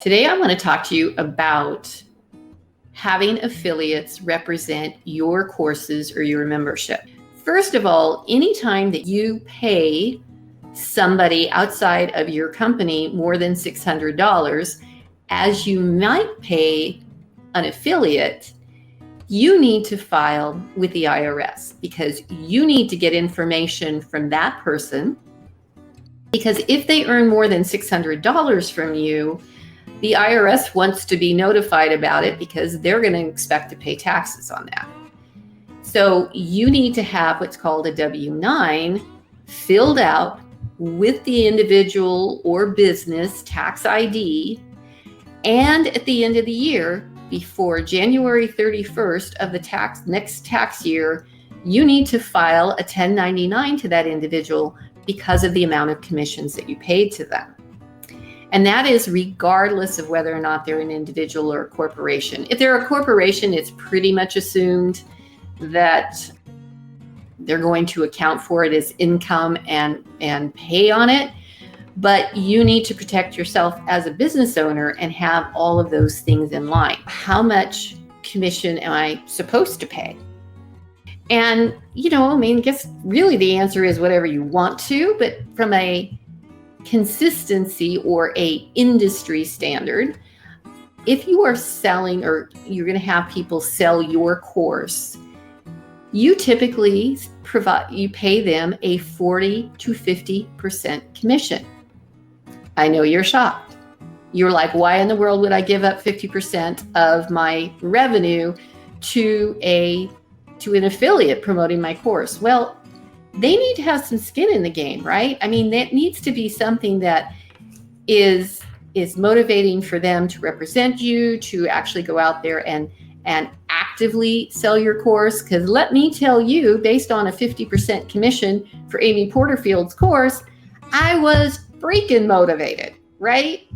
Today, I want to talk to you about having affiliates represent your courses or your membership. First of all, anytime that you pay somebody outside of your company more than $600, as you might pay an affiliate, you need to file with the IRS because you need to get information from that person. Because if they earn more than $600 from you, the IRS wants to be notified about it because they're going to expect to pay taxes on that. So you need to have what's called a W-9 filled out with the individual or business tax ID. And at the end of the year, before January 31st of the next tax year, you need to file a 1099 to that individual because of the amount of commissions that you paid to them. And that is regardless of whether or not they're an individual or a corporation. If they're a corporation, it's pretty much assumed that they're going to account for it as income and pay on it. But you need to protect yourself as a business owner and have all of those things in line. How much commission am I supposed to pay? And, I guess really the answer is whatever you want to, but from a consistency or a industry standard, if you are selling or you're going to have people sell your course, you typically pay them a 40 to 50% commission. I know you're shocked. You're like, why in the world would I give up 50% of my revenue to an affiliate promoting my course? Well, they need to have some skin in the game, right? That needs to be something that is motivating for them to represent you, to actually go out there and actively sell your course. Because let me tell you, based on a 50% commission for Amy Porterfield's course, I was freaking motivated, right?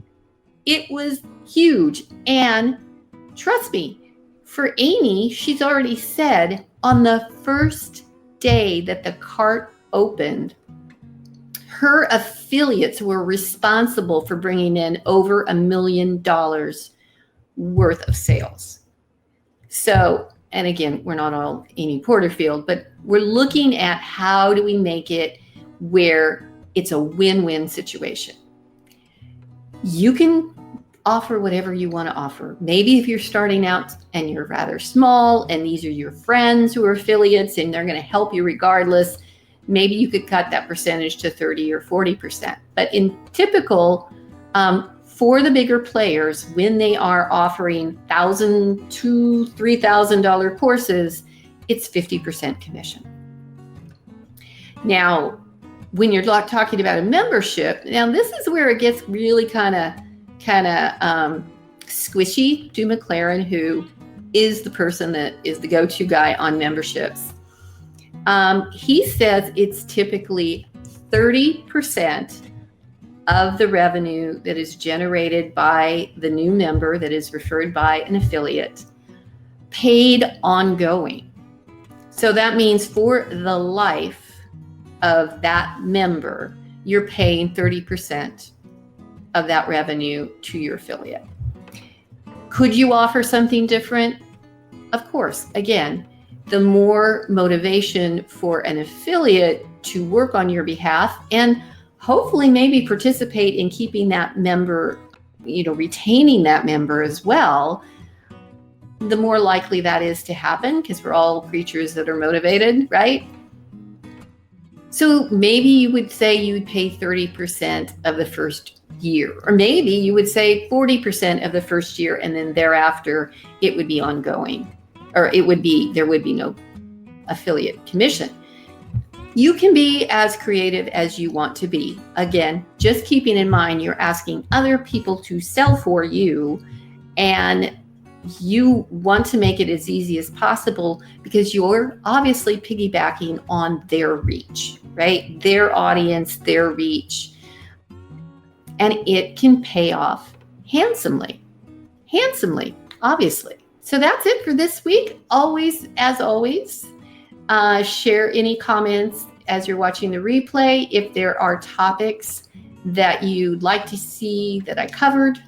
It was huge. And trust me, for Amy, she's already said on the first day that the cart opened, her affiliates were responsible for bringing in over $1 million worth of sales. So, and again, we're not all Amy Porterfield, but we're looking at how do we make it where it's a win-win situation. You can offer whatever you want to offer. Maybe if you're starting out and you're rather small and these are your friends who are affiliates and they're going to help you regardless, maybe you could cut that percentage to 30 or 40%. But in typical, for the bigger players, when they are offering $1,000 to $3,000 courses, it's 50% commission. Now, when you're talking about a membership, now this is where it gets really kind of squishy. Stu McLaren, who is the person that is the go-to guy on memberships, he says it's typically 30% of the revenue that is generated by the new member that is referred by an affiliate, paid ongoing. So that means for the life of that member, you're paying 30% of that revenue to your affiliate. Could you offer something different? Of course. Again, the more motivation for an affiliate to work on your behalf and hopefully maybe participate in keeping that member, retaining that member as well, the more likely that is to happen because we're all creatures that are motivated, right? So maybe you would say you would pay 30% of the first year, or maybe you would say 40% of the first year, and then thereafter it would be ongoing, or there would be no affiliate commission. You can be as creative as you want to be. Again, just keeping in mind you're asking other people to sell for you, and you want to make it as easy as possible because you're obviously piggybacking on their reach, right? Their audience, their reach. And it can pay off handsomely, obviously. So that's it for this week. As always, share any comments as you're watching the replay. If there are topics that you'd like to see that I covered,